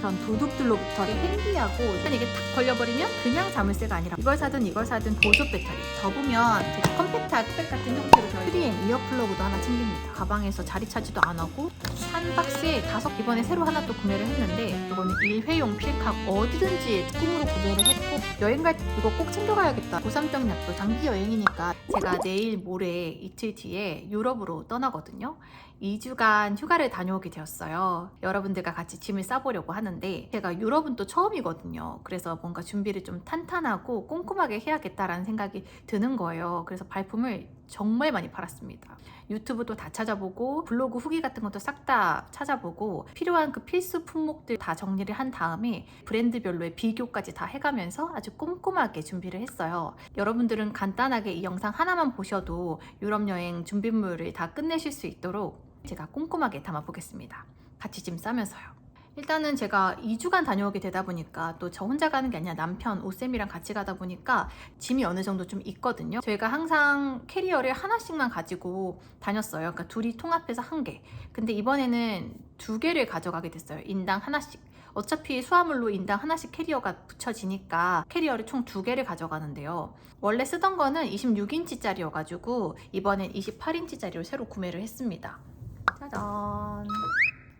그런 도둑들로부터 핸디하고 이게 탁 걸려버리면 그냥 자물쇠가 아니라 이걸 사든 보조 배터리 접으면 되게 컴팩트한 백 같은 형태로 되어 3M 이어플러그도 하나 챙깁니다. 가방에서 자리 차지도 안 하고 한 박스에 5, 이번에 새로 하나 또 구매를 했는데 이거는 일회용 필각 어디든지 꿈으로 구매를 했고 여행 갈 때 이거 꼭 챙겨가야겠다. 고삼병약도 장기 여행이니까 제가 내일 모레 이틀 뒤에 유럽으로 떠나거든요. 2주간 휴가를 다녀오게 되었어요. 여러분들과 같이 짐을 싸보려고 하는데 제가 유럽은 또 처음이거든요. 그래서 뭔가 준비를 좀 탄탄하고 꼼꼼하게 해야겠다라는 생각이 드는 거예요. 그래서 발품을 정말 많이 팔았습니다. 유튜브도 다 찾아보고 블로그 후기 같은 것도 싹 다 찾아보고 필요한 그 필수 품목들 다 정리를 한 다음에 브랜드별로의 비교까지 다 해가면서 아주 꼼꼼하게 준비를 했어요. 여러분들은 간단하게 이 영상 하나만 보셔도 유럽 여행 준비물을 다 끝내실 수 있도록 제가 꼼꼼하게 담아보겠습니다. 같이 짐 싸면서요. 일단은 제가 2주간 다녀오게 되다 보니까 또 저 혼자 가는 게 아니라 남편 오쌤이랑 같이 가다 보니까 짐이 어느 정도 좀 있거든요. 저희가 항상 캐리어를 하나씩만 가지고 다녔어요. 그러니까 둘이 통합해서 한 개. 근데 이번에는 2개를 가져가게 됐어요. 인당 하나씩. 어차피 수화물로 인당 하나씩 캐리어가 붙여지니까 캐리어를 총 2개를 가져가는데요. 원래 쓰던 거는 26인치짜리여가지고 이번엔 28인치짜리로 새로 구매를 했습니다. 짜잔!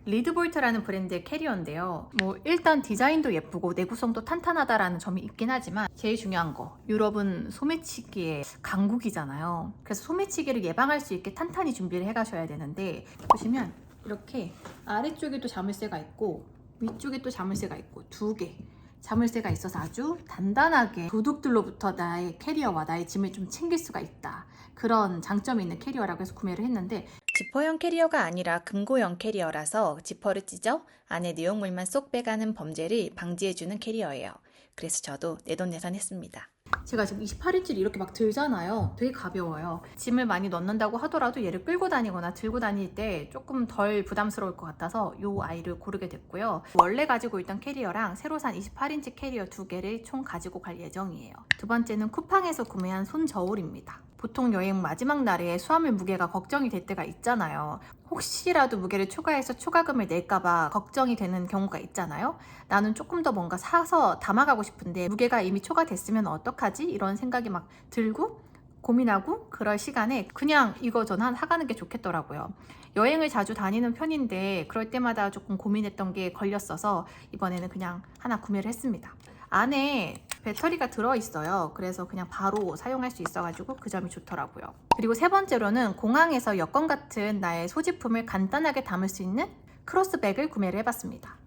리드볼트라는 브랜드의 캐리어인데요. 뭐 일단 디자인도 예쁘고 내구성도 탄탄하다라는 점이 있긴 하지만 제일 중요한 거, 유럽은 소매치기의 강국이잖아요. 그래서 소매치기를 예방할 수 있게 탄탄히 준비를 해가셔야 되는데 보시면 이렇게 아래쪽에도 자물쇠가 있고 위쪽에 또 자물쇠가 있고 2개 자물쇠가 있어서 아주 단단하게 도둑들로부터 나의 캐리어와 나의 짐을 좀 챙길 수가 있다. 그런 장점이 있는 캐리어라고 해서 구매를 했는데 지퍼형 캐리어가 아니라 금고형 캐리어라서 지퍼를 찢어 안에 내용물만 쏙 빼가는 범죄를 방지해주는 캐리어예요. 그래서 저도 내돈내산했습니다. 제가 지금 28인치를 이렇게 막 들잖아요. 되게 가벼워요. 짐을 많이 넣는다고 하더라도 얘를 끌고 다니거나 들고 다닐 때 조금 덜 부담스러울 것 같아서 이 아이를 고르게 됐고요. 원래 가지고 있던 캐리어랑 새로 산 28인치 캐리어 2개를 총 가지고 갈 예정이에요. 두 번째는 쿠팡에서 구매한 손 저울입니다. 보통 여행 마지막 날에 수화물 무게가 걱정이 될 때가 있잖아요. 혹시라도 무게를 초과해서 초과금을 낼까봐 걱정이 되는 경우가 있잖아요. 나는 조금 더 뭔가 사서 담아가고 싶은데 무게가 이미 초과됐으면 어떡하지? 이런 생각이 막 들고 고민하고 그럴 시간에 그냥 이거 전화 사가는 게 좋겠더라고요. 여행을 자주 다니는 편인데 그럴 때마다 조금 고민했던 게 걸렸어서 이번에는 그냥 하나 구매를 했습니다. 안에 배터리가 들어있어요. 그래서 그냥 바로 사용할 수 있어가지고 그 점이 좋더라고요. 그리고 세 번째로는 공항에서 여권 같은 나의 소지품을 간단하게 담을 수 있는 크로스백을 구매를 해봤습니다.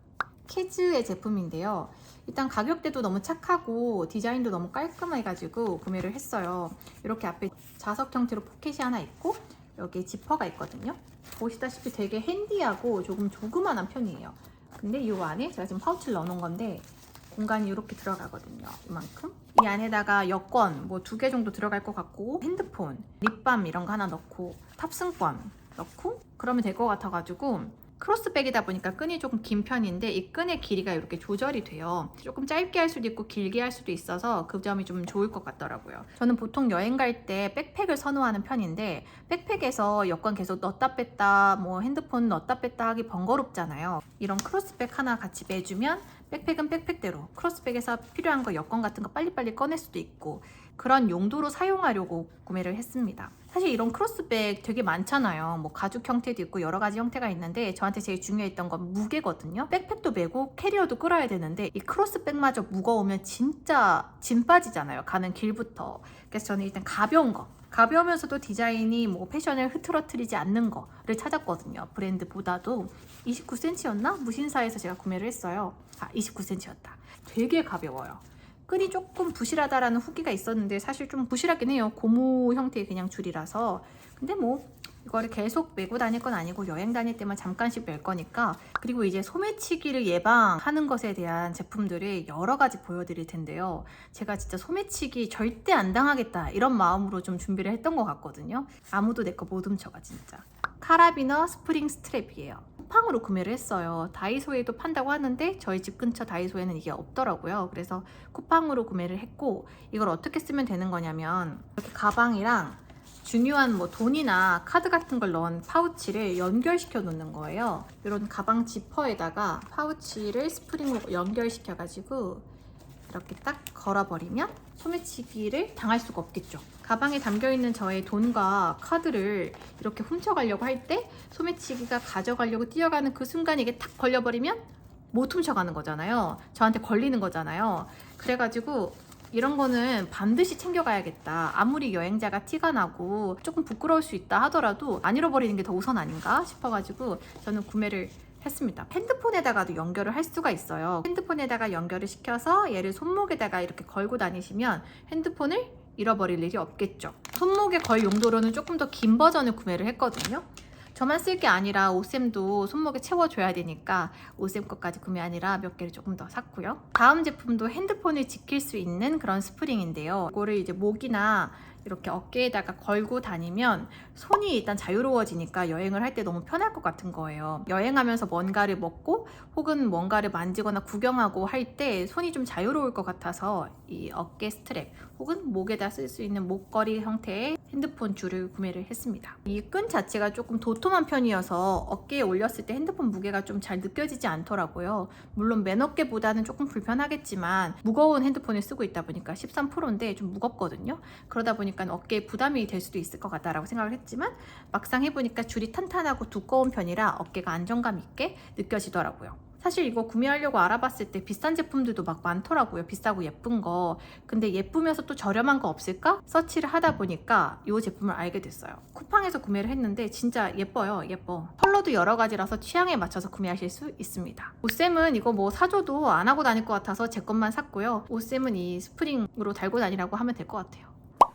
키즈의 제품인데요. 일단 가격대도 너무 착하고 디자인도 너무 깔끔해가지고 구매를 했어요. 이렇게 앞에 자석 형태로 포켓이 하나 있고 여기에 지퍼가 있거든요. 보시다시피 되게 핸디하고 조금 조그만한 편이에요. 근데 이 안에 제가 지금 파우치를 넣어놓은 건데 공간이 이렇게 들어가거든요. 이만큼. 이 안에다가 여권 뭐 2개 정도 들어갈 것 같고 핸드폰, 립밤 이런 거 하나 넣고 탑승권 넣고 그러면 될 것 같아가지고 크로스백이다 보니까 끈이 조금 긴 편인데 이 끈의 길이가 이렇게 조절이 돼요. 조금 짧게 할 수도 있고 길게 할 수도 있어서 그 점이 좀 좋을 것 같더라고요. 저는 보통 여행 갈 때 백팩을 선호하는 편인데 백팩에서 여권 계속 넣었다 뺐다 뭐 핸드폰 넣었다 뺐다 하기 번거롭잖아요. 이런 크로스백 하나 같이 매주면 백팩은 백팩대로 크로스백에서 필요한 거 여권 같은 거 빨리빨리 꺼낼 수도 있고 그런 용도로 사용하려고 구매를 했습니다. 사실 이런 크로스백 되게 많잖아요. 뭐 가죽 형태도 있고 여러 가지 형태가 있는데 저한테 제일 중요했던 건 무게거든요. 백팩도 메고 캐리어도 끌어야 되는데 이 크로스백마저 무거우면 진짜 짐 빠지잖아요. 가는 길부터. 그래서 저는 일단 가벼운 거. 가벼우면서도 디자인이 뭐 패션을 흐트러뜨리지 않는 거를 찾았거든요. 브랜드보다도 29cm였나? 무신사에서 제가 구매를 했어요. 29cm였다. 되게 가벼워요. 끈이 조금 부실하다라는 후기가 있었는데 사실 좀 부실하긴 해요. 고무 형태의 그냥 줄이라서. 근데 뭐 이거를 계속 메고 다닐 건 아니고 여행 다닐 때만 잠깐씩 멜 거니까. 그리고 이제 소매치기를 예방하는 것에 대한 제품들을 여러 가지 보여드릴 텐데요. 제가 진짜 소매치기 절대 안 당하겠다 이런 마음으로 좀 준비를 했던 것 같거든요. 아무도 내 거 못 훔쳐가 진짜. 카라비너 스프링 스트랩이에요. 쿠팡으로 구매를 했어요. 다이소에도 판다고 하는데 저희 집 근처 다이소에는 이게 없더라고요. 그래서 쿠팡으로 구매를 했고 이걸 어떻게 쓰면 되는 거냐면 이렇게 가방이랑 중요한 뭐 돈이나 카드 같은 걸 넣은 파우치를 연결시켜 놓는 거예요. 이런 가방 지퍼에다가 파우치를 스프링으로 연결시켜 가지고 이렇게 딱 걸어버리면 소매치기를 당할 수가 없겠죠. 가방에 담겨있는 저의 돈과 카드를 이렇게 훔쳐가려고 할 때 소매치기가 가져가려고 뛰어가는 그 순간 이게 탁 걸려버리면 못 훔쳐가는 거잖아요. 저한테 걸리는 거잖아요. 그래가지고 이런 거는 반드시 챙겨가야겠다. 아무리 여행자가 티가 나고 조금 부끄러울 수 있다 하더라도 안 잃어버리는 게 더 우선 아닌가 싶어가지고 저는 구매를 했습니다. 핸드폰에다가도 연결을 할 수가 있어요. 핸드폰에다가 연결을 시켜서 얘를 손목에다가 이렇게 걸고 다니시면 핸드폰을 잃어버릴 일이 없겠죠. 손목에 걸 용도로는 조금 더 긴 버전을 구매를 했거든요. 저만 쓸 게 아니라 오쌤도 손목에 채워줘야 되니까 오쌤 것까지 구매 아니라 몇 개를 조금 더 샀고요. 다음 제품도 핸드폰을 지킬 수 있는 그런 스프링인데요. 이거를 이제 목이나 이렇게 어깨에다가 걸고 다니면 손이 일단 자유로워지니까 여행을 할 때 너무 편할 것 같은 거예요. 여행하면서 뭔가를 먹고 혹은 뭔가를 만지거나 구경하고 할 때 손이 좀 자유로울 것 같아서 이 어깨 스트랩 혹은 목에다 쓸 수 있는 목걸이 형태의 핸드폰 줄을 구매를 했습니다. 이 끈 자체가 조금 도톰한 편이어서 어깨에 올렸을 때 핸드폰 무게가 좀 잘 느껴지지 않더라고요. 물론 맨 어깨보다는 조금 불편하겠지만 무거운 핸드폰을 쓰고 있다 보니까 13%인데 좀 무겁거든요. 그러다 보니까 어깨에 부담이 될 수도 있을 것 같다라고 생각을 했지만 막상 해보니까 줄이 탄탄하고 두꺼운 편이라 어깨가 안정감 있게 느껴지더라고요. 사실 이거 구매하려고 알아봤을 때 비싼 제품들도 막 많더라고요. 비싸고 예쁜 거. 근데 예쁘면서 또 저렴한 거 없을까? 서치를 하다 보니까 이 제품을 알게 됐어요. 쿠팡에서 구매를 했는데 진짜 예뻐요. 예뻐. 컬러도 여러 가지라서 취향에 맞춰서 구매하실 수 있습니다. 오쌤은 이거 뭐 사줘도 안 하고 다닐 것 같아서 제 것만 샀고요. 오쌤은 이 스프링으로 달고 다니라고 하면 될 것 같아요.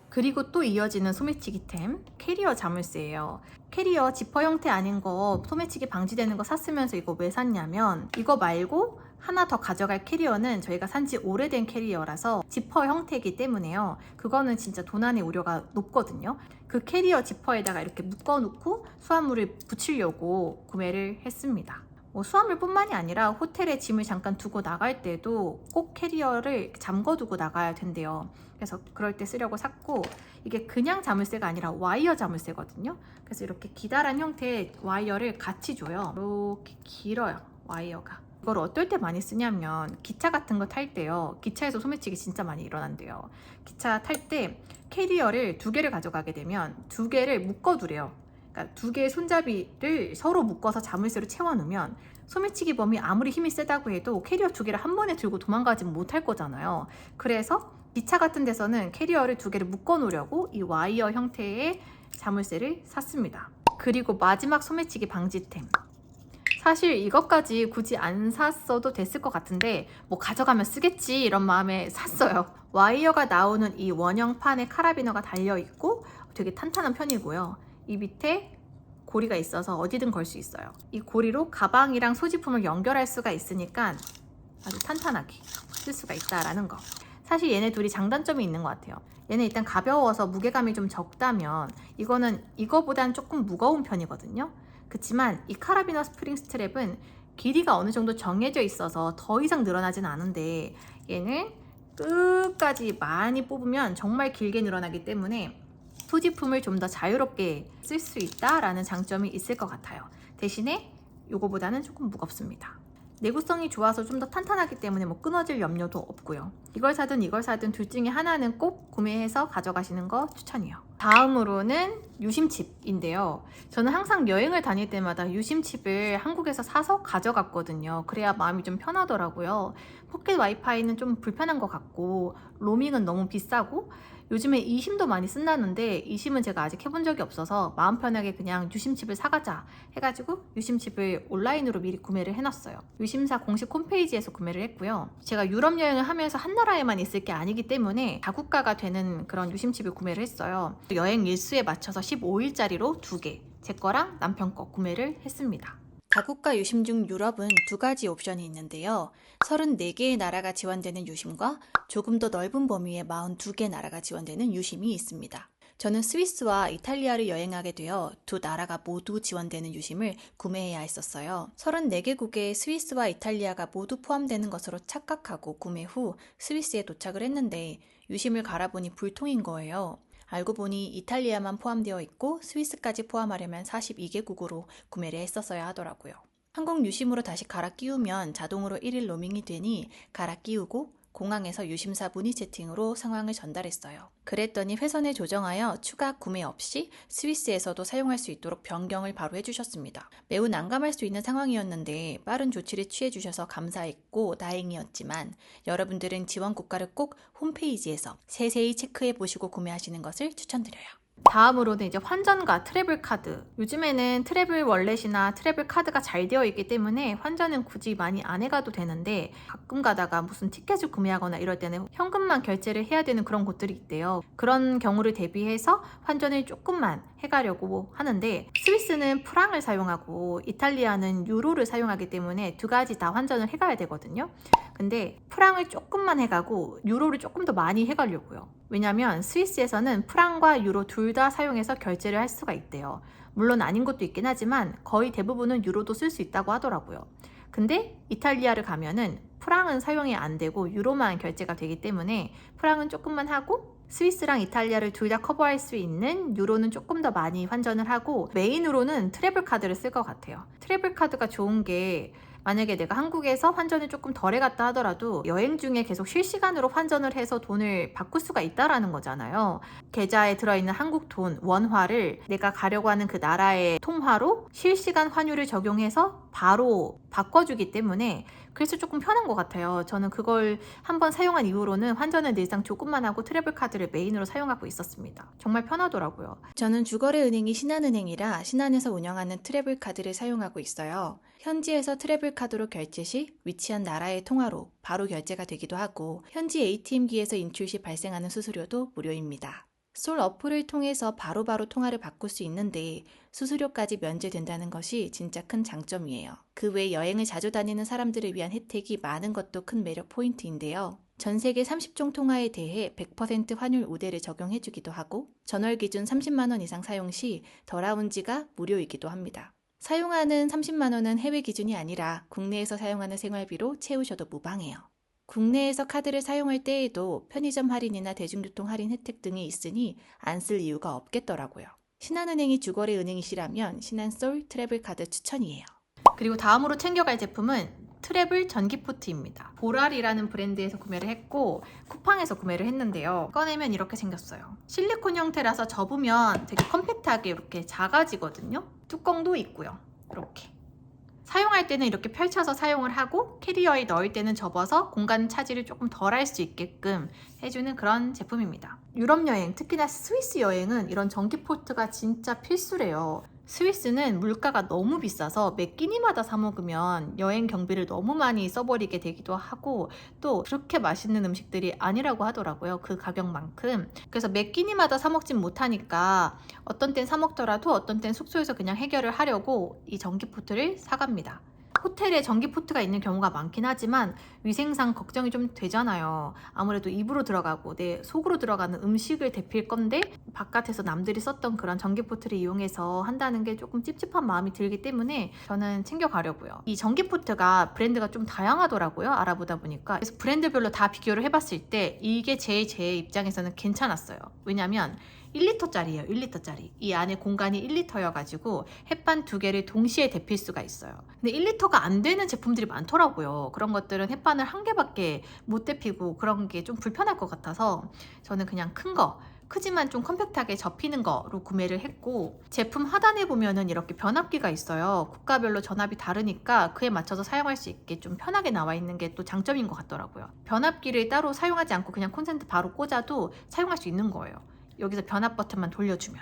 그리고 또 이어지는 소매치기템, 캐리어 자물쇠예요. 캐리어 지퍼 형태 아닌 거 소매치기 방지되는 거 샀으면서 이거 왜 샀냐면 이거 말고 하나 더 가져갈 캐리어는 저희가 산지 오래된 캐리어라서 지퍼 형태이기 때문에요. 그거는 진짜 도난의 우려가 높거든요. 그 캐리어 지퍼에다가 이렇게 묶어놓고 수화물을 붙이려고 구매를 했습니다. 수화물 뿐만이 아니라 호텔에 짐을 잠깐 두고 나갈 때도 꼭 캐리어를 잠궈두고 나가야 된대요. 그래서 그럴 때 쓰려고 샀고 이게 그냥 자물쇠가 아니라 와이어 자물쇠거든요. 그래서 이렇게 기다란 형태의 와이어를 같이 줘요. 이렇게 길어요, 와이어가. 이걸 어떨 때 많이 쓰냐면 기차 같은 거 탈 때요. 기차에서 소매치기 진짜 많이 일어난대요. 기차 탈 때 캐리어를 2개를 가져가게 되면 2개를 묶어두래요. 그러니까 2개의 손잡이를 서로 묶어서 자물쇠로 채워놓으면 소매치기 범이 아무리 힘이 세다고 해도 캐리어 2개를 한 번에 들고 도망가지 못할 거잖아요. 그래서 기차 같은 데서는 캐리어를 2개를 묶어 놓으려고 이 와이어 형태의 자물쇠를 샀습니다. 그리고 마지막 소매치기 방지템. 사실 이것까지 굳이 안 샀어도 됐을 것 같은데 뭐 가져가면 쓰겠지 이런 마음에 샀어요. 와이어가 나오는 이 원형판에 카라비너가 달려있고 되게 탄탄한 편이고요. 이 밑에 고리가 있어서 어디든 걸 수 있어요. 이 고리로 가방이랑 소지품을 연결할 수가 있으니까 아주 탄탄하게 쓸 수가 있다라는 거. 사실 얘네 둘이 장단점이 있는 것 같아요. 얘는 일단 가벼워서 무게감이 좀 적다면 이거는 이거보단 조금 무거운 편이거든요. 그렇지만 이 카라비너 스프링 스트랩은 길이가 어느 정도 정해져 있어서 더 이상 늘어나진 않은데 얘는 끝까지 많이 뽑으면 정말 길게 늘어나기 때문에 소지품을 좀 더 자유롭게 쓸 수 있다라는 장점이 있을 것 같아요. 대신에 이거보다는 조금 무겁습니다. 내구성이 좋아서 좀 더 탄탄하기 때문에 뭐 끊어질 염려도 없고요. 이걸 사든 둘 중에 하나는 꼭 구매해서 가져가시는 거 추천이에요. 다음으로는 유심칩인데요. 저는 항상 여행을 다닐 때마다 유심칩을 한국에서 사서 가져갔거든요. 그래야 마음이 좀 편하더라고요. 포켓 와이파이는 좀 불편한 것 같고 로밍은 너무 비싸고 요즘에 이심도 많이 쓴다는데 이심은 제가 아직 해본 적이 없어서 마음 편하게 그냥 유심칩을 사가자 해가지고 유심칩을 온라인으로 미리 구매를 해놨어요. 유심사 공식 홈페이지에서 구매를 했고요. 제가 유럽 여행을 하면서 한 나라에만 있을 게 아니기 때문에 다국가가 되는 그런 유심칩을 구매를 했어요. 여행 일수에 맞춰서 15일짜리로 2개, 제 거랑 남편 거 구매를 했습니다. 다국가 유심 중 유럽은 2가지 옵션이 있는데요. 34개의 나라가 지원되는 유심과 조금 더 넓은 범위의 42개 나라가 지원되는 유심이 있습니다. 저는 스위스와 이탈리아를 여행하게 되어 두 나라가 모두 지원되는 유심을 구매해야 했었어요. 34개국에 스위스와 이탈리아가 모두 포함되는 것으로 착각하고 구매 후 스위스에 도착을 했는데 유심을 갈아보니 불통인 거예요. 알고 보니 이탈리아만 포함되어 있고 스위스까지 포함하려면 42개국으로 구매를 했었어야 하더라고요. 한국 유심으로 다시 갈아 끼우면 자동으로 1일 로밍이 되니 갈아 끼우고 공항에서 유심사 문의 채팅으로 상황을 전달했어요. 그랬더니 회선에 조정하여 추가 구매 없이 스위스에서도 사용할 수 있도록 변경을 바로 해주셨습니다. 매우 난감할 수 있는 상황이었는데 빠른 조치를 취해주셔서 감사했고 다행이었지만 여러분들은 지원 국가를 꼭 홈페이지에서 세세히 체크해 보시고 구매하시는 것을 추천드려요. 다음으로는 이제 환전과 트래블 카드. 요즘에는 트래블 월렛이나 트래블 카드가 잘 되어 있기 때문에 환전은 굳이 많이 안 해가도 되는데 가끔 가다가 무슨 티켓을 구매하거나 이럴 때는 현금만 결제를 해야 되는 그런 곳들이 있대요. 그런 경우를 대비해서 환전을 조금만 해가려고 하는데 스위스는 프랑을 사용하고 이탈리아는 유로를 사용하기 때문에 두 가지 다 환전을 해가야 되거든요. 근데 프랑을 조금만 해가고 유로를 조금 더 많이 해가려고요. 왜냐면 스위스에서는 프랑과 유로 둘 다 사용해서 결제를 할 수가 있대요. 물론 아닌 것도 있긴 하지만 거의 대부분은 유로도 쓸 수 있다고 하더라고요. 근데 이탈리아를 가면은 프랑은 사용이 안 되고 유로만 결제가 되기 때문에 프랑은 조금만 하고 스위스랑 이탈리아를 둘 다 커버할 수 있는 유로는 조금 더 많이 환전을 하고 메인으로는 트래블 카드를 쓸 것 같아요. 트래블 카드가 좋은 게 만약에 내가 한국에서 환전을 조금 덜 해갔다 하더라도 여행 중에 계속 실시간으로 환전을 해서 돈을 바꿀 수가 있다라는 거잖아요. 계좌에 들어있는 한국 돈, 원화를 내가 가려고 하는 그 나라의 통화로 실시간 환율을 적용해서 바로 바꿔주기 때문에 그래서 조금 편한 것 같아요. 저는 그걸 한번 사용한 이후로는 환전을 늘상 조금만 하고 트래블 카드를 메인으로 사용하고 있었습니다. 정말 편하더라고요. 저는 주거래 은행이 신한은행이라 신한에서 운영하는 트래블 카드를 사용하고 있어요. 현지에서 트래블 카드로 결제 시 위치한 나라의 통화로 바로 결제가 되기도 하고 현지 ATM기에서 인출 시 발생하는 수수료도 무료입니다. 솔 어플을 통해서 바로바로 통화를 바꿀 수 있는데 수수료까지 면제된다는 것이 진짜 큰 장점이에요. 그 외 여행을 자주 다니는 사람들을 위한 혜택이 많은 것도 큰 매력 포인트인데요. 전 세계 30종 통화에 대해 100% 환율 우대를 적용해주기도 하고 전월 기준 30만 원 이상 사용 시 더 라운지가 무료이기도 합니다. 사용하는 30만 원은 해외 기준이 아니라 국내에서 사용하는 생활비로 채우셔도 무방해요. 국내에서 카드를 사용할 때에도 편의점 할인이나 대중교통 할인 혜택 등이 있으니 안 쓸 이유가 없겠더라고요. 신한은행이 주거래 은행이시라면 신한솔 트래블 카드 추천이에요. 그리고 다음으로 챙겨갈 제품은 트래블 전기포트입니다. 보랄이라는 브랜드에서 구매를 했고 쿠팡에서 구매를 했는데요. 꺼내면 이렇게 생겼어요. 실리콘 형태라서 접으면 되게 컴팩트하게 이렇게 작아지거든요. 뚜껑도 있고요. 이렇게. 사용할 때는 이렇게 펼쳐서 사용을 하고 캐리어에 넣을 때는 접어서 공간 차지를 조금 덜 할 수 있게끔 해주는 그런 제품입니다. 유럽 여행, 특히나 스위스 여행은 이런 전기포트가 진짜 필수래요. 스위스는 물가가 너무 비싸서 매 끼니마다 사 먹으면 여행 경비를 너무 많이 써버리게 되기도 하고 또 그렇게 맛있는 음식들이 아니라고 하더라고요. 그 가격만큼. 그래서 매 끼니마다 사 먹진 못하니까 어떤 땐 사 먹더라도 어떤 땐 숙소에서 그냥 해결을 하려고 이 전기포트를 사갑니다. 호텔에 전기포트가 있는 경우가 많긴 하지만 위생상 걱정이 좀 되잖아요. 아무래도 입으로 들어가고 내 속으로 들어가는 음식을 데필 건데 바깥에서 남들이 썼던 그런 전기포트를 이용해서 한다는 게 조금 찝찝한 마음이 들기 때문에 저는 챙겨가려고요. 이 전기포트가 브랜드가 좀 다양하더라고요. 알아보다 보니까. 그래서 브랜드별로 다 비교를 해봤을 때 이게 제일 제 입장에서는 괜찮았어요. 왜냐면 1리터짜리예요. 1리터짜리. 이 안에 공간이 1리터여가지고 햇반 2개를 동시에 데필 수가 있어요. 근데 1리터가 안 되는 제품들이 많더라고요. 그런 것들은 햇반을 1개밖에 못 데피고 그런 게 좀 불편할 것 같아서 저는 그냥 큰 거, 크지만 좀 컴팩트하게 접히는 거로 구매를 했고 제품 하단에 보면은 이렇게 변압기가 있어요. 국가별로 전압이 다르니까 그에 맞춰서 사용할 수 있게 좀 편하게 나와 있는 게 또 장점인 것 같더라고요. 변압기를 따로 사용하지 않고 그냥 콘센트 바로 꽂아도 사용할 수 있는 거예요. 여기서 변압 버튼만 돌려주면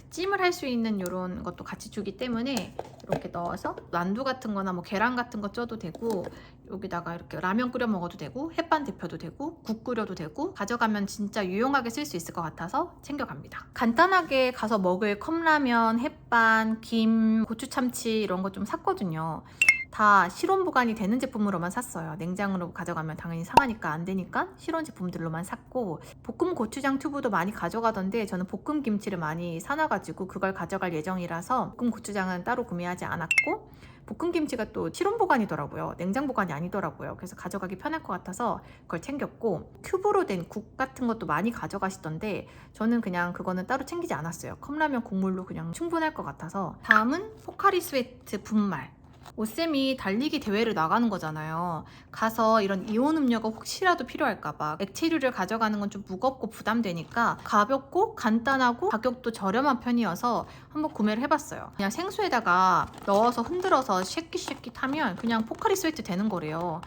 찜을 할 수 있는 이런 것도 같이 주기 때문에 이렇게 넣어서 만두 같은 거나 뭐 계란 같은 거 쪄도 되고 여기다가 이렇게 라면 끓여 먹어도 되고 햇반 데펴도 되고 국 끓여도 되고 가져가면 진짜 유용하게 쓸 수 있을 것 같아서 챙겨갑니다. 간단하게 가서 먹을 컵라면, 햇반, 김, 고추참치 이런 거 좀 샀거든요. 다 실온 보관이 되는 제품으로만 샀어요. 냉장으로 가져가면 당연히 상하니까 안 되니까 실온 제품들로만 샀고, 볶음 고추장 튜브도 많이 가져가던데 저는 볶음 김치를 많이 사놔가지고 그걸 가져갈 예정이라서 볶음 고추장은 따로 구매하지 않았고, 볶음 김치가 또 실온 보관이더라고요. 냉장 보관이 아니더라고요. 그래서 가져가기 편할 것 같아서 그걸 챙겼고, 큐브로 된 국 같은 것도 많이 가져가시던데 저는 그냥 그거는 따로 챙기지 않았어요. 컵라면 국물로 그냥 충분할 것 같아서. 다음은 포카리 스웨트 분말. 오쌤이 달리기 대회를 나가는 거잖아요. 가서 이런 이온 음료가 혹시라도 필요할까봐 액체류를 가져가는 건 좀 무겁고 부담되니까 가볍고 간단하고 가격도 저렴한 편이어서 한번 구매를 해봤어요. 그냥 생수에다가 넣어서 흔들어서 쉐킷쉐킷 하면 그냥 포카리 스웨트 되는 거래요.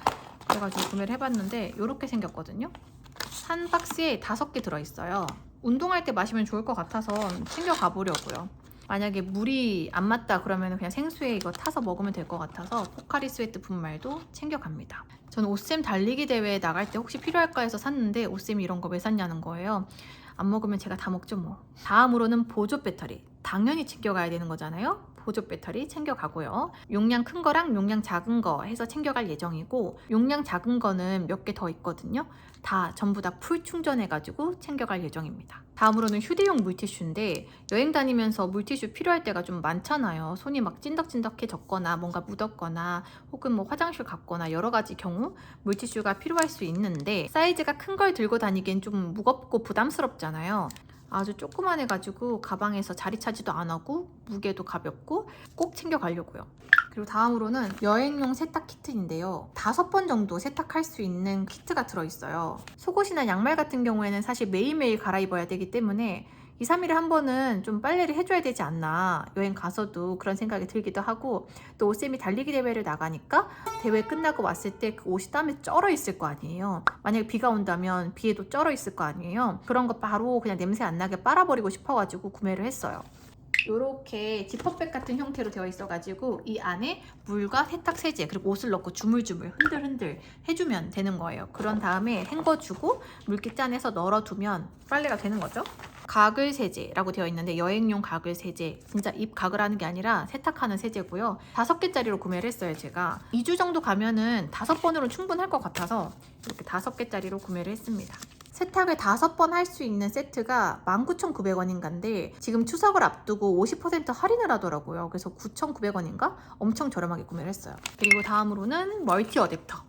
그래가지고 구매를 해봤는데 이렇게 생겼거든요. 한 박스에 5개 들어있어요. 운동할 때 마시면 좋을 것 같아서 챙겨가 보려고요. 만약에 물이 안 맞다 그러면 그냥 생수에 이거 타서 먹으면 될 것 같아서 포카리 스웨트 분말도 챙겨갑니다. 저는 오쌤 달리기 대회에 나갈 때 혹시 필요할까 해서 샀는데 오쌤이 이런 거 왜 샀냐는 거예요. 안 먹으면 제가 다 먹죠 뭐. 다음으로는 보조 배터리. 당연히 챙겨가야 되는 거잖아요. 보조 배터리 챙겨가고요. 용량 큰 거랑 용량 작은 거 해서 챙겨갈 예정이고, 용량 작은 거는 몇 개 더 있거든요. 전부 다 풀 충전해가지고 챙겨갈 예정입니다. 다음으로는 휴대용 물티슈인데, 여행 다니면서 물티슈 필요할 때가 좀 많잖아요. 손이 막 찐덕찐덕해졌거나 뭔가 묻었거나 혹은 뭐 화장실 갔거나 여러 가지 경우 물티슈가 필요할 수 있는데, 사이즈가 큰 걸 들고 다니기엔 좀 무겁고 부담스럽잖아요. 아주 조그만해가지고 가방에서 자리 차지도 안 하고 무게도 가볍고 꼭 챙겨가려고요. 그리고 다음으로는 여행용 세탁 키트인데요. 5번 정도 세탁할 수 있는 키트가 들어있어요. 속옷이나 양말 같은 경우에는 사실 매일매일 갈아입어야 되기 때문에 2, 3일에 한 번은 좀 빨래를 해줘야 되지 않나, 여행 가서도 그런 생각이 들기도 하고, 또 오쌤이 달리기 대회를 나가니까 대회 끝나고 왔을 때 그 옷이 땀에 쩔어 있을 거 아니에요. 만약에 비가 온다면 비에도 쩔어 있을 거 아니에요. 그런 거 바로 그냥 냄새 안 나게 빨아버리고 싶어가지고 구매를 했어요. 이렇게 지퍼백 같은 형태로 되어 있어가지고 이 안에 물과 세탁 세제 그리고 옷을 넣고 주물주물 흔들흔들 해주면 되는 거예요. 그런 다음에 헹궈주고 물기 짜내서 널어두면 빨래가 되는 거죠. 가글 세제라고 되어 있는데, 여행용 가글 세제, 진짜 입 가글하는 게 아니라 세탁하는 세제고요. 5개짜리로 구매를 했어요. 제가 2주 정도 가면은 5번으로 충분할 것 같아서 이렇게 5개짜리로 구매를 했습니다. 세탁을 5번 할 수 있는 세트가 19,900원인가인데 지금 추석을 앞두고 50% 할인을 하더라고요. 그래서 9,900원인가? 엄청 저렴하게 구매를 했어요. 그리고 다음으로는 멀티 어댑터.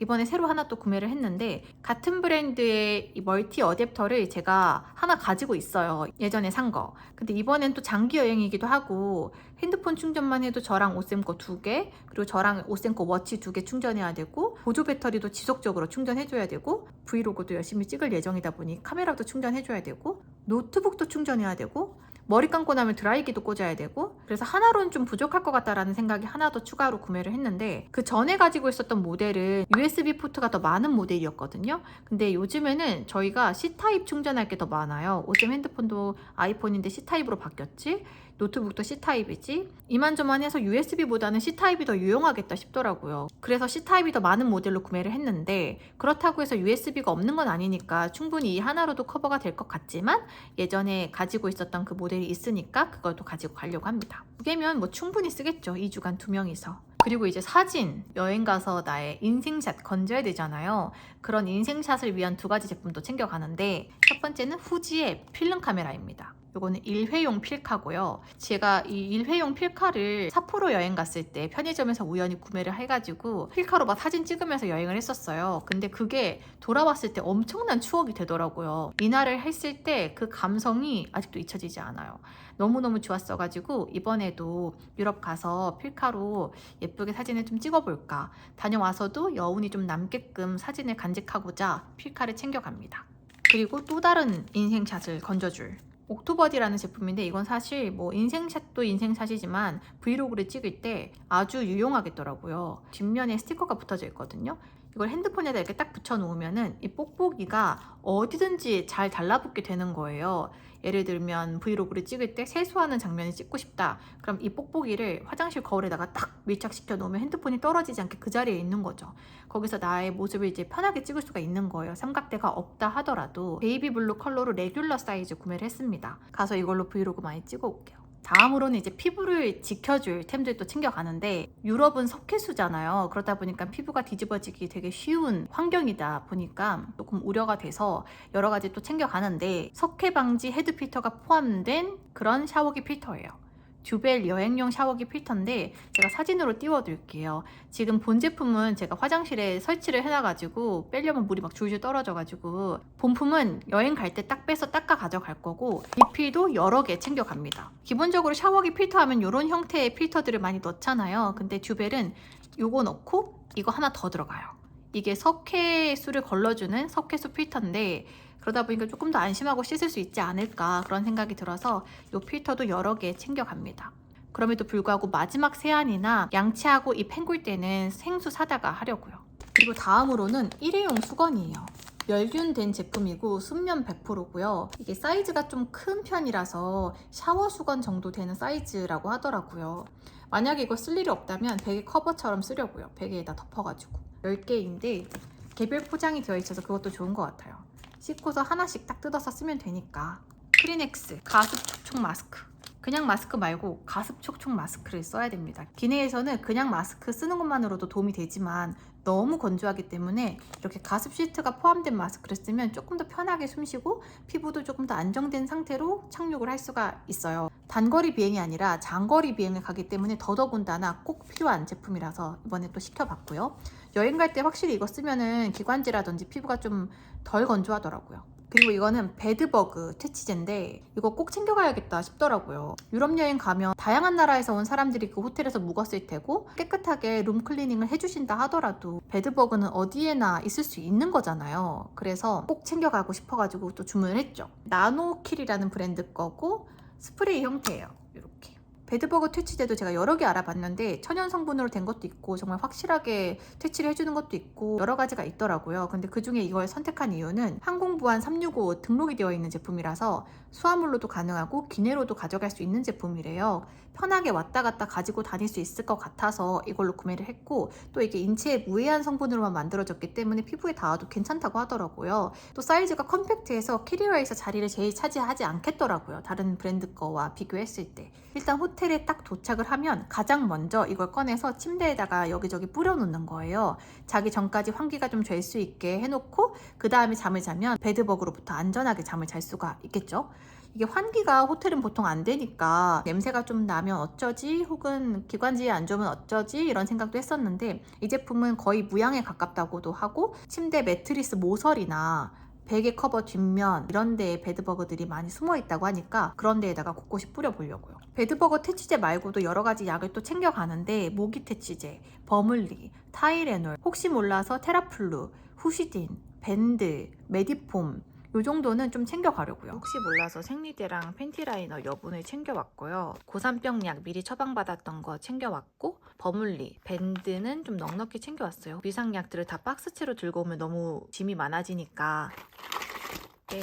이번에 새로 하나 또 구매를 했는데, 같은 브랜드의 이 멀티 어댑터를 제가 하나 가지고 있어요. 예전에 산 거. 근데 이번엔 또 장기 여행이기도 하고 핸드폰 충전만 해도 저랑 오쌤 거 2개, 그리고 저랑 오쌤 거 워치 2개 충전해야 되고, 보조 배터리도 지속적으로 충전해줘야 되고, 브이로그도 열심히 찍을 예정이다 보니 카메라도 충전해줘야 되고, 노트북도 충전해야 되고, 머리 감고 나면 드라이기도 꽂아야 되고, 그래서 하나로는 좀 부족할 것 같다라는 생각이 하나 더 추가로 구매를 했는데, 그 전에 가지고 있었던 모델은 USB 포트가 더 많은 모델이었거든요. 근데 요즘에는 저희가 C타입 충전할 게 더 많아요. 오쌤 핸드폰도 아이폰인데 C타입으로 바뀌었지, 노트북도 C타입이지, 이만저만해서 USB보다는 C타입이 더 유용하겠다 싶더라고요. 그래서 C타입이 더 많은 모델로 구매를 했는데, 그렇다고 해서 USB가 없는 건 아니니까 충분히 이 하나로도 커버가 될 것 같지만, 예전에 가지고 있었던 그 모델이 있으니까 그것도 가지고 가려고 합니다. 2개면 뭐 충분히 쓰겠죠. 2주간 2명이서. 그리고 이제 사진, 여행 가서 나의 인생샷 건져야 되잖아요. 그런 인생샷을 위한 2가지 제품도 챙겨가는데, 첫 번째는 후지의 필름 카메라입니다. 이거는 1회용 필카고요. 제가 이 1회용 필카를 삿포로 여행 갔을 때 편의점에서 우연히 구매를 해가지고 필카로 막 사진 찍으면서 여행을 했었어요. 근데 그게 돌아왔을 때 엄청난 추억이 되더라고요. 이날을 했을 때 그 감성이 아직도 잊혀지지 않아요. 너무너무 좋았어가지고 이번에도 유럽 가서 필카로 예쁘게 사진을 좀 찍어볼까, 다녀와서도 여운이 좀 남게끔 사진을 간직하고자 필카를 챙겨갑니다. 그리고 또 다른 인생샷을 건져줄 옥토버디라는 제품인데, 이건 사실 뭐 인생샷도 인생샷이지만 브이로그를 찍을 때 아주 유용하겠더라고요. 뒷면에 스티커가 붙어져 있거든요. 이걸 핸드폰에다 이렇게 딱 붙여 놓으면은 이 뽁뽁이가 어디든지 잘 달라붙게 되는 거예요. 예를 들면 브이로그를 찍을 때 세수하는 장면을 찍고 싶다. 그럼 이 뽁뽁이를 화장실 거울에다가 딱 밀착시켜 놓으면 핸드폰이 떨어지지 않게 그 자리에 있는 거죠. 거기서 나의 모습을 이제 편하게 찍을 수가 있는 거예요. 삼각대가 없다 하더라도. 베이비 블루 컬러로 레귤러 사이즈 구매를 했습니다. 가서 이걸로 브이로그 많이 찍어 올게요. 다음으로는 이제 피부를 지켜줄 템들도 챙겨가는데, 유럽은 석회수잖아요. 그러다 보니까 피부가 뒤집어지기 되게 쉬운 환경이다 보니까 조금 우려가 돼서 여러 가지 또 챙겨가는데, 석회 방지 헤드 필터가 포함된 그런 샤워기 필터예요. 듀벨 여행용 샤워기 필터인데 제가 사진으로 띄워드릴게요. 지금 본 제품은 제가 화장실에 설치를 해놔가지고 빼려면 물이 막 줄줄 떨어져가지고, 본품은 여행 갈 때 딱 빼서 닦아 가져갈 거고, 리필도 여러 개 챙겨갑니다. 기본적으로 샤워기 필터 하면 이런 형태의 필터들을 많이 넣잖아요. 근데 듀벨은 요거 넣고 이거 하나 더 들어가요. 이게 석회수를 걸러주는 석회수 필터인데, 그러다 보니까 조금 더 안심하고 씻을 수 있지 않을까 그런 생각이 들어서 이 필터도 여러 개 챙겨갑니다. 그럼에도 불구하고 마지막 세안이나 양치하고 입 헹굴 때는 생수 사다가 하려고요. 그리고 다음으로는 일회용 수건이에요. 멸균된 제품이고 순면 100%고요. 이게 사이즈가 좀 큰 편이라서 샤워 수건 정도 되는 사이즈라고 하더라고요. 만약에 이거 쓸 일이 없다면 베개 커버처럼 쓰려고요. 베개에다 덮어가지고. 10개인데 개별 포장이 되어 있어서 그것도 좋은 것 같아요. 씻고서 하나씩 딱 뜯어서 쓰면 되니까. 크리넥스 가습 촉촉 마스크. 그냥 마스크 말고 가습 촉촉 마스크를 써야 됩니다. 기내에서는 그냥 마스크 쓰는 것만으로도 도움이 되지만 너무 건조하기 때문에 이렇게 가습 시트가 포함된 마스크를 쓰면 조금 더 편하게 숨쉬고 피부도 조금 더 안정된 상태로 착륙을 할 수가 있어요. 단거리 비행이 아니라 장거리 비행을 가기 때문에 더더군다나 꼭 필요한 제품이라서 이번에 또 시켜봤고요. 여행 갈 때 확실히 이거 쓰면은 기관지라든지 피부가 좀 덜 건조하더라고요. 그리고 이거는 베드버그 퇴치제인데 이거 꼭 챙겨가야겠다 싶더라고요. 유럽 여행 가면 다양한 나라에서 온 사람들이 그 호텔에서 묵었을 테고 깨끗하게 룸 클리닝을 해주신다 하더라도 베드버그는 어디에나 있을 수 있는 거잖아요. 그래서 꼭 챙겨가고 싶어가지고 또 주문을 했죠. 나노킬이라는 브랜드 거고 스프레이 형태예요. 이렇게. 베드버그 퇴치제도 제가 여러 개 알아봤는데 천연 성분으로 된 것도 있고 정말 확실하게 퇴치를 해주는 것도 있고 여러 가지가 있더라고요. 근데 그 중에 이걸 선택한 이유는 항공보안 365 등록이 되어 있는 제품이라서 수화물로도 가능하고 기내로도 가져갈 수 있는 제품이래요. 편하게 왔다 갔다 가지고 다닐 수 있을 것 같아서 이걸로 구매를 했고, 또 이게 인체에 무해한 성분으로만 만들어졌기 때문에 피부에 닿아도 괜찮다고 하더라고요. 또 사이즈가 컴팩트해서 캐리어에서 자리를 제일 차지하지 않겠더라고요. 다른 브랜드 거와 비교했을 때. 일단 호텔에 딱 도착을 하면 가장 먼저 이걸 꺼내서 침대에다가 여기저기 뿌려놓는 거예요. 자기 전까지 환기가 좀 될 수 있게 해놓고 그 다음에 잠을 자면 베드버그로부터 안전하게 잠을 잘 수가 있겠죠. 이게 환기가 호텔은 보통 안 되니까 냄새가 좀 나면 어쩌지, 혹은 기관지에 안 좋으면 어쩌지 이런 생각도 했었는데, 이 제품은 거의 무향에 가깝다고도 하고 침대 매트리스 모서리나 베개 커버 뒷면 이런 데에 베드버그들이 많이 숨어 있다고 하니까 그런 데에다가 곳곳이 뿌려보려고요. 베드버그 퇴치제 말고도 여러 가지 약을 또 챙겨가는데, 모기 퇴치제, 버물리, 타이레놀, 혹시 몰라서 테라플루, 후시딘, 밴드, 메디폼 요 정도는 좀 챙겨가려고요. 혹시 몰라서 생리대랑 팬티라이너 여분을 챙겨왔고요. 고산병 약 미리 처방받았던 거 챙겨왔고, 버물리, 밴드는 좀 넉넉히 챙겨왔어요. 비상약들을 다 박스채로 들고 오면 너무 짐이 많아지니까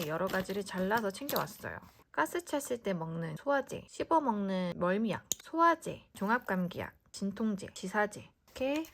여러 가지를 잘라서 챙겨왔어요. 가스 찼을 때 먹는 소화제, 씹어 먹는 멀미약, 소화제, 종합감기약, 진통제, 지사제 이렇게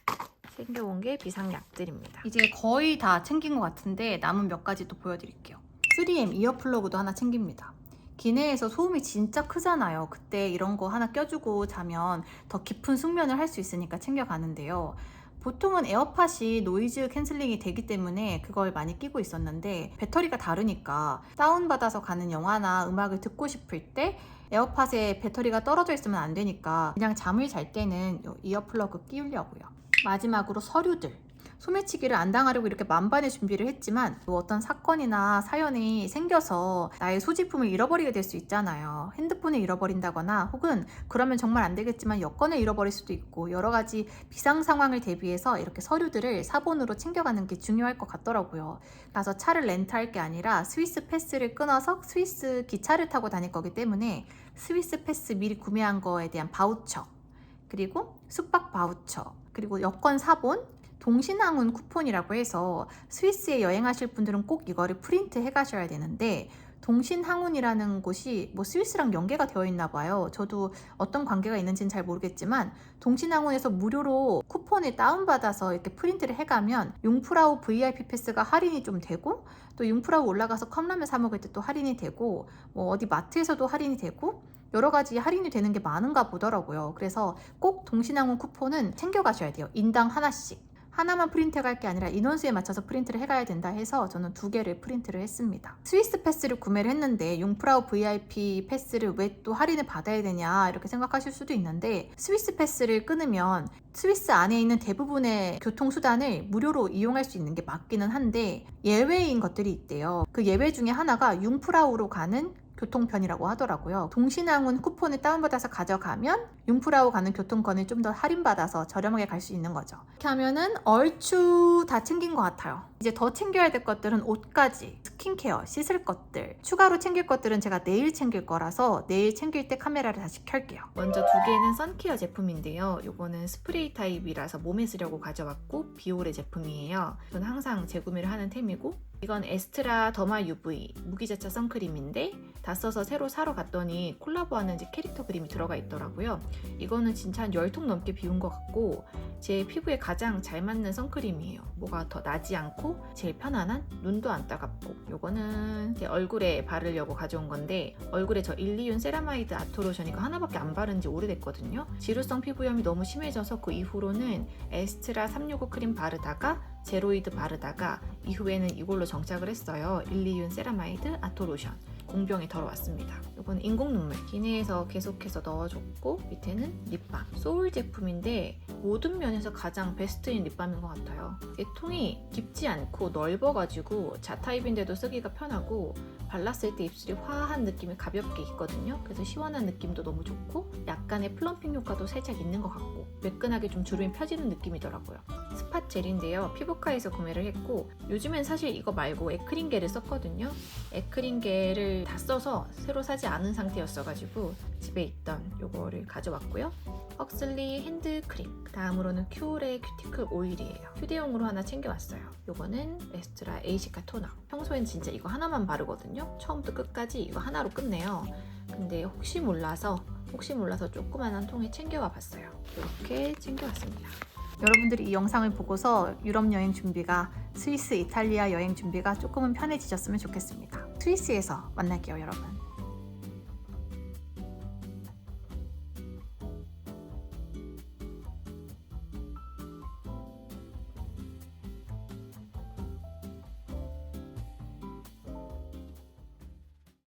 챙겨온 게 비상약들입니다. 이제 거의 다 챙긴 것 같은데 남은 몇 가지 또 보여드릴게요. 3M 이어플러그도 하나 챙깁니다. 기내에서 소음이 진짜 크잖아요. 그때 이런 거 하나 껴주고 자면 더 깊은 숙면을 할 수 있으니까 챙겨가는데요. 보통은 에어팟이 노이즈 캔슬링이 되기 때문에 그걸 많이 끼고 있었는데, 배터리가 다르니까 다운받아서 가는 영화나 음악을 듣고 싶을 때 에어팟에 배터리가 떨어져 있으면 안 되니까 그냥 잠을 잘 때는 이어플러그 끼우려고요. 마지막으로 서류들. 소매치기를 안 당하려고 이렇게 만반의 준비를 했지만 또 어떤 사건이나 사연이 생겨서 나의 소지품을 잃어버리게 될 수 있잖아요. 핸드폰을 잃어버린다거나, 혹은 그러면 정말 안 되겠지만 여권을 잃어버릴 수도 있고, 여러 가지 비상 상황을 대비해서 이렇게 서류들을 사본으로 챙겨가는 게 중요할 것 같더라고요. 그래서 차를 렌트할 게 아니라 스위스 패스를 끊어서 스위스 기차를 타고 다닐 거기 때문에 스위스 패스 미리 구매한 거에 대한 바우처, 그리고 숙박 바우처, 그리고 여권 사본, 동신항운 쿠폰이라고 해서 스위스에 여행하실 분들은 꼭 이거를 프린트 해 가셔야 되는데, 동신항운이라는 곳이 뭐 스위스랑 연계가 되어 있나 봐요. 저도 어떤 관계가 있는지는 잘 모르겠지만 동신항운에서 무료로 쿠폰을 다운받아서 이렇게 프린트를 해가면 융프라우 VIP 패스가 할인이 좀 되고, 또 융프라우 올라가서 컵라면 사 먹을 때 또 할인이 되고, 뭐 어디 마트에서도 할인이 되고, 여러 가지 할인이 되는 게 많은가 보더라고요. 그래서 꼭 동신항공 쿠폰은 챙겨가셔야 돼요. 인당 하나씩. 하나만 프린트할 게 아니라 인원수에 맞춰서 프린트를 해가야 된다 해서 저는 2개를 프린트를 했습니다. 스위스 패스를 구매를 했는데 융프라우 VIP 패스를 왜 또 할인을 받아야 되냐 이렇게 생각하실 수도 있는데, 스위스 패스를 끊으면 스위스 안에 있는 대부분의 교통수단을 무료로 이용할 수 있는 게 맞기는 한데 예외인 것들이 있대요. 그 예외 중에 하나가 융프라우로 가는 교통편이라고 하더라고요. 동신항공 쿠폰을 다운받아서 가져가면 융프라우 가는 교통권을 좀 더 할인받아서 저렴하게 갈 수 있는 거죠. 이렇게 하면은 얼추 다 챙긴 것 같아요. 이제 더 챙겨야 될 것들은 옷까지, 스킨케어, 씻을 것들, 추가로 챙길 것들은 제가 내일 챙길 거라서 내일 챙길 때 카메라를 다시 켤게요. 먼저 2개는 선케어 제품인데요. 이거는 스프레이 타입이라서 몸에 쓰려고 가져왔고 비오레 제품이에요. 저는 항상 재구매를 하는 템이고, 이건 에스트라 더마 UV 무기자차 선크림인데 다 써서 새로 사러 갔더니 콜라보하는 캐릭터 그림이 들어가 있더라고요. 이거는 진짜 한 10통 넘게 비운 것 같고 제 피부에 가장 잘 맞는 선크림이에요. 뭐가 더 나지 않고 제일 편안한, 눈도 안 따갑고. 요거는 제 얼굴에 바르려고 가져온 건데, 얼굴에 저 일리윤 세라마이드 아토로션 이거 하나밖에 안 바른 지 오래됐거든요. 지루성 피부염이 너무 심해져서 그 이후로는 에스트라 365 크림 바르다가 제로이드 바르다가 이후에는 이걸로 정착을 했어요. 일리윤 세라마이드 아토로션. 공병이 들어왔습니다. 이건 인공 눈물 기내에서 계속해서 넣어줬고, 밑에는 립밤 소울 제품인데 모든 면에서 가장 베스트인 립밤인 것 같아요. 이 통이 깊지 않고 넓어가지고 자타입인데도 쓰기가 편하고 발랐을 때 입술이 화한 느낌이 가볍게 있거든요. 그래서 시원한 느낌도 너무 좋고 약간의 플럼핑 효과도 살짝 있는 것 같고 매끈하게 좀 주름이 펴지는 느낌이더라고요. 스팟 젤인데요. 피부과에서 구매를 했고, 요즘엔 사실 이거 말고 에크린 겔을 썼거든요. 에크린 겔을 다 써서 새로 사지 않은 상태였어가지고 집에 있던 요거를 가져왔고요. 헉슬리 핸드크림, 다음으로는 큐레 큐티클 오일이에요. 휴대용으로 하나 챙겨왔어요. 요거는 에스트라 에이시카 토너. 평소엔 진짜 이거 하나만 바르거든요. 처음부터 끝까지 이거 하나로 끝내요. 근데 혹시 몰라서 조그만한 통에 챙겨와 봤어요. 이렇게 챙겨왔습니다. 여러분들이 이 영상을 보고서 유럽 여행 준비가, 스위스, 이탈리아 여행 준비가 조금은 편해지셨으면 좋겠습니다. 스위스에서 만날게요, 여러분.